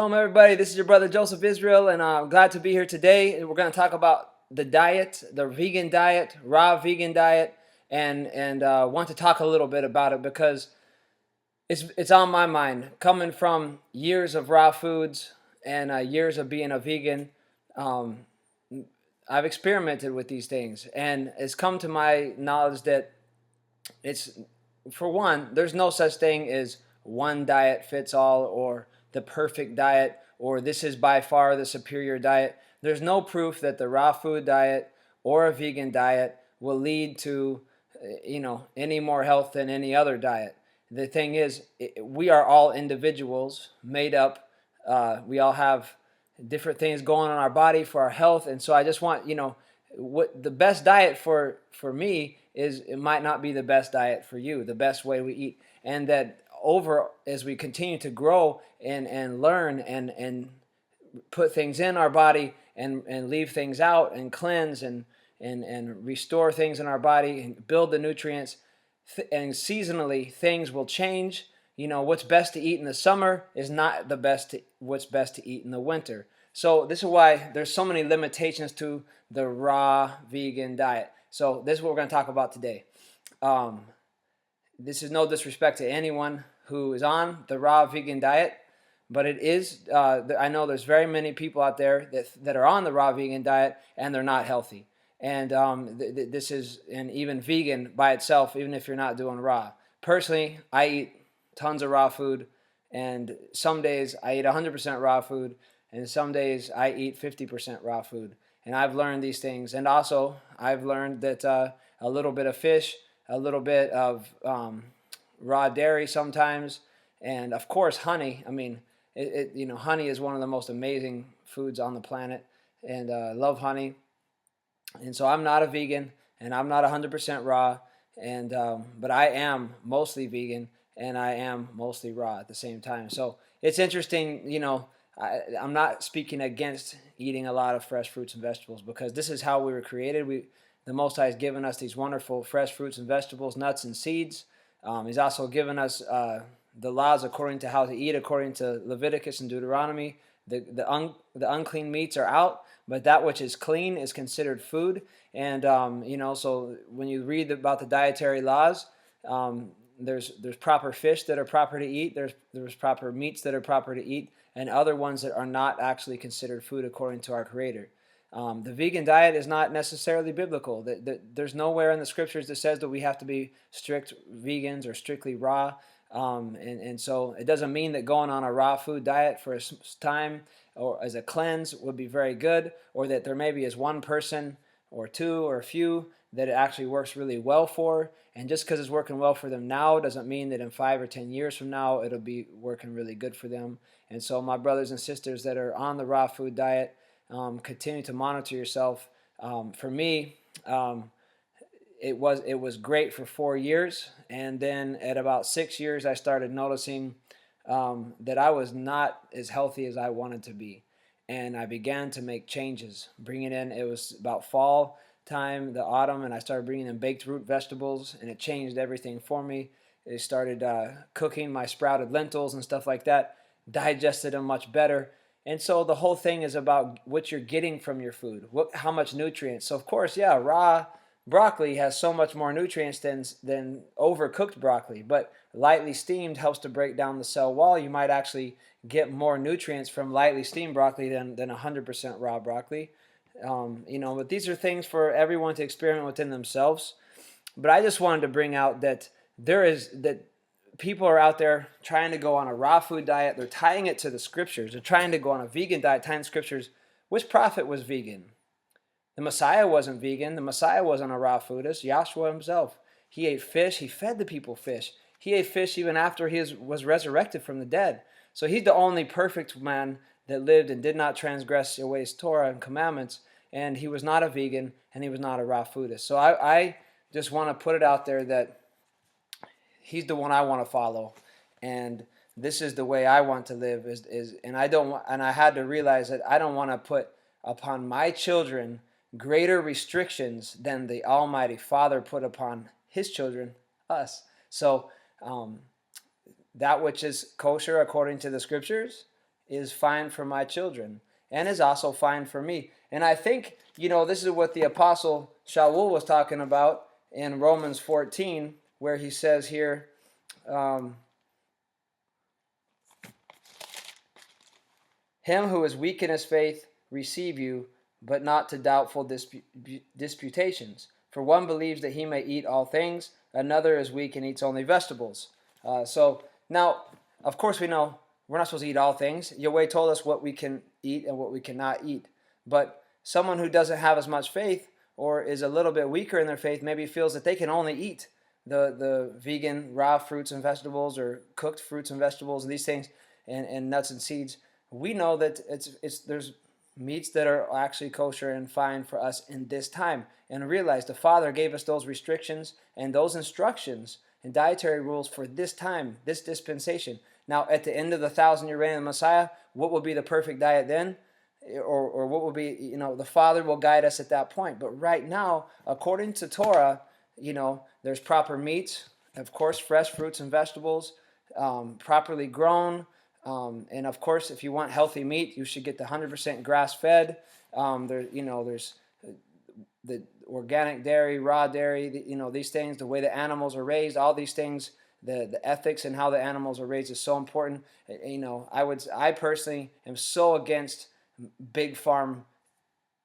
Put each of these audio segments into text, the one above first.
Shalom, everybody. This is your brother Joseph Israel, and I'm glad to be here today. We're going to talk about the diet, the vegan diet, raw vegan diet, and want to talk a little bit about it because it's on my mind. Coming from years of raw foods and years of being a vegan, um, I've experimented with these things, and it's come to my knowledge that it's, for one, there's no such thing as one diet fits all or the perfect diet or this is by far the superior diet. There's no proof that the raw food diet or a vegan diet will lead to any more health than any other diet. The thing is, we are all individuals made up. We all have different things going on in our body for our health, and so I just want what the best diet for me is. It might not be the best diet for you, the best way we eat, and that over as we continue to grow and learn and put things in our body and leave things out and cleanse and restore things in our body and build the nutrients, and seasonally things will change. What's best to eat in the summer is not what's best to eat in the winter. So this is why there's so many limitations to the raw vegan diet. So this is what we're going to talk about today. This is no disrespect to anyone who is on the raw vegan diet, but it is. I know there's very many people out there that are on the raw vegan diet and they're not healthy. And this is, and even vegan by itself, even if you're not doing raw. Personally, I eat tons of raw food, and some days I eat 100% raw food, and some days I eat 50% raw food. And I've learned these things, and also I've learned that a little bit of fish, a little bit of raw dairy sometimes, and of course honey. I mean, honey is one of the most amazing foods on the planet, and I love honey. And so I'm not a vegan, and I'm not 100% raw, and but I am mostly vegan, and I am mostly raw at the same time. So it's interesting, I'm not speaking against eating a lot of fresh fruits and vegetables because this is how we were created. The Most High has given us these wonderful fresh fruits and vegetables, nuts and seeds. He's also given us the laws according to how to eat, according to Leviticus and Deuteronomy. The unclean meats are out, but that which is clean is considered food. And so when you read about the dietary laws, there's proper fish that are proper to eat. There's proper meats that are proper to eat, and other ones that are not actually considered food according to our Creator. The vegan diet is not necessarily biblical. There's nowhere in the scriptures that says that we have to be strict vegans or strictly raw. And so it doesn't mean that going on a raw food diet for a time or as a cleanse would be very good, or that there maybe is one person or two or a few that it actually works really well for. And just because it's working well for them now doesn't mean that in 5 or 10 years from now it'll be working really good for them. And so my brothers and sisters that are on the raw food diet, continue to monitor yourself. For me, it was great for 4 years, and then at about 6 years I started noticing that I was not as healthy as I wanted to be, and I began to make changes, it was about fall time, the autumn, and I started bringing in baked root vegetables, and it changed everything for me. It started cooking my sprouted lentils and stuff like that, digested them much better. And so the whole thing is about what you're getting from your food, how much nutrients. So of course, yeah, raw broccoli has so much more nutrients than overcooked broccoli, but lightly steamed helps to break down the cell wall. You might actually get more nutrients from lightly steamed broccoli than 100% raw broccoli. But these are things for everyone to experiment within themselves. But I just wanted to bring out that people are out there trying to go on a raw food diet. They're tying it to the scriptures. They're trying to go on a vegan diet, tying the scriptures. Which prophet was vegan? The Messiah wasn't vegan. The Messiah wasn't a raw foodist. Yahshua himself. He ate fish. He fed the people fish. He ate fish even after he was resurrected from the dead. So he's the only perfect man that lived and did not transgress Yahweh's Torah and commandments. And he was not a vegan, and he was not a raw foodist. So I just want to put it out there that he's the one I want to follow, and this is the way I want to live. And I had to realize that I don't want to put upon my children greater restrictions than the Almighty Father put upon His children, us. So that which is kosher according to the Scriptures is fine for my children and is also fine for me. And I think, this is what the Apostle Shaul was talking about in Romans 14, where he says here, him who is weak in his faith receive you, but not to doubtful disputations. For one believes that he may eat all things, another is weak and eats only vegetables. So now, of course, we know we're not supposed to eat all things. Yahweh told us what we can eat and what we cannot eat. But someone who doesn't have as much faith or is a little bit weaker in their faith maybe feels that they can only eat the vegan raw fruits and vegetables or cooked fruits and vegetables and these things and nuts and seeds. We know that there's meats that are actually kosher and fine for us in this time. And realize the Father gave us those restrictions and those instructions and dietary rules for this time, this dispensation. Now, at the end of the 1,000-year reign of the Messiah, what will be the perfect diet then? Or what will be, the Father will guide us at that point. But right now, according to Torah, there's proper meats, of course, fresh fruits and vegetables, properly grown. And of course, if you want healthy meat, you should get the 100% grass-fed. There's the organic dairy, raw dairy, these things, the way the animals are raised, all these things, the ethics and how the animals are raised is so important. I personally am so against big farm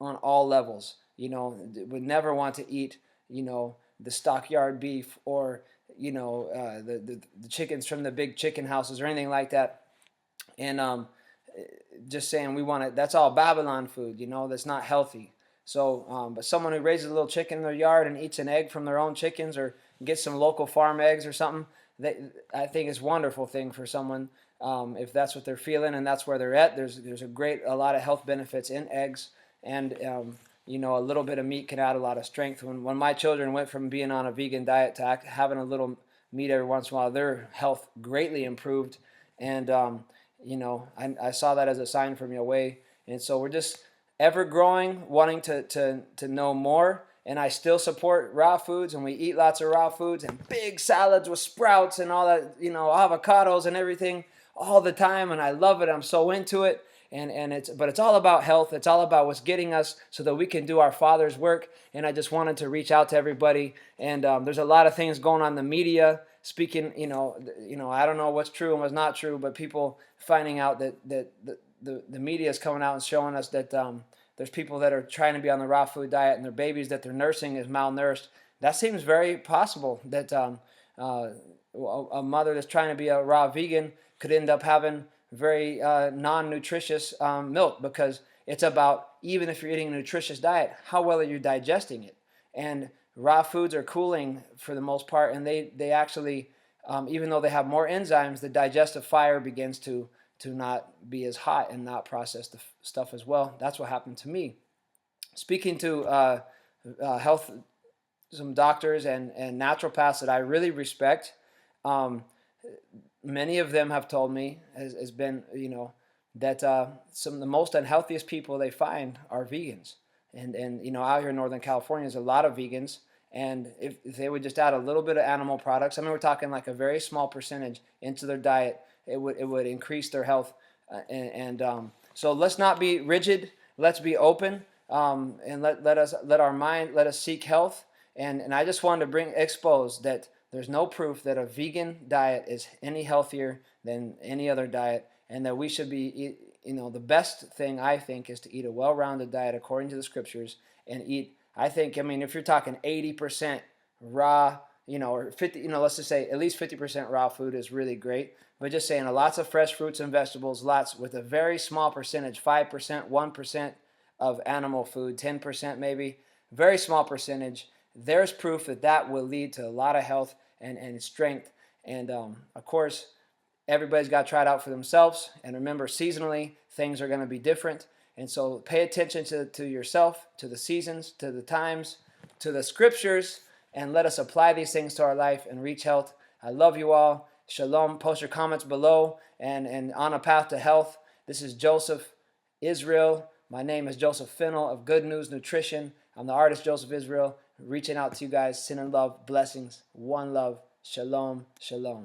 on all levels. Would never want to eat, the stockyard beef or, the chickens from the big chicken houses or anything like that. And just saying we want to, that's all Babylon food, that's not healthy. So, but someone who raises a little chicken in their yard and eats an egg from their own chickens or gets some local farm eggs or something, I think is a wonderful thing for someone if that's what they're feeling and that's where they're at. There's a lot of health benefits in eggs, and a little bit of meat can add a lot of strength. When my children went from being on a vegan diet to having a little meat every once in a while, their health greatly improved, and I saw that as a sign from Yahweh. And so we're just ever growing, wanting to know more. And I still support raw foods, and we eat lots of raw foods and big salads with sprouts and all that, avocados and everything all the time. And I love it. I'm so into it. But it's all about health. It's all about what's getting us so that we can do our Father's work. And I just wanted to reach out to everybody. And there's a lot of things going on in the media. Speaking, I don't know what's true and what's not true, but people finding out that the media is coming out and showing us that there's people that are trying to be on the raw food diet and their babies that they're nursing is malnourished. That seems very possible that a mother that's trying to be a raw vegan could end up having very non-nutritious milk, because it's about, even if you're eating a nutritious diet, how well are you digesting it? And raw foods are cooling for the most part, and they actually, even though they have more enzymes, the digestive fire begins to not be as hot and not process the stuff as well. That's what happened to me. Speaking to health, some doctors and naturopaths that I really respect, many of them have told me, has been, that some of the most unhealthiest people they find are vegans. And out here in Northern California, there's a lot of vegans. And if they would just add a little bit of animal products, we're talking like a very small percentage into their diet, it would increase their health. So let's not be rigid. Let's be open. And let us seek health. And I just wanted to expose that there's no proof that a vegan diet is any healthier than any other diet, and that we should be, the best thing I think is to eat a well-rounded diet according to the scriptures and eat. I think, if you're talking 80% raw, or 50, let's just say at least 50% raw food is really great. But just saying, lots of fresh fruits and vegetables, lots with a very small percentage, 5%, 1% of animal food, 10% maybe, very small percentage. There's proof that will lead to a lot of health and strength. And of course, everybody's got to try it out for themselves. And remember, seasonally, things are going to be different. And so pay attention to yourself, to the seasons, to the times, to the scriptures, and let us apply these things to our life and reach health. I love you all. Shalom. Post your comments below and on a path to health. This is Joseph Israel. My name is Joseph Fennel of Good News Nutrition. I'm the artist Joseph Israel, reaching out to you guys. Sin and love, blessings, one love. Shalom, shalom.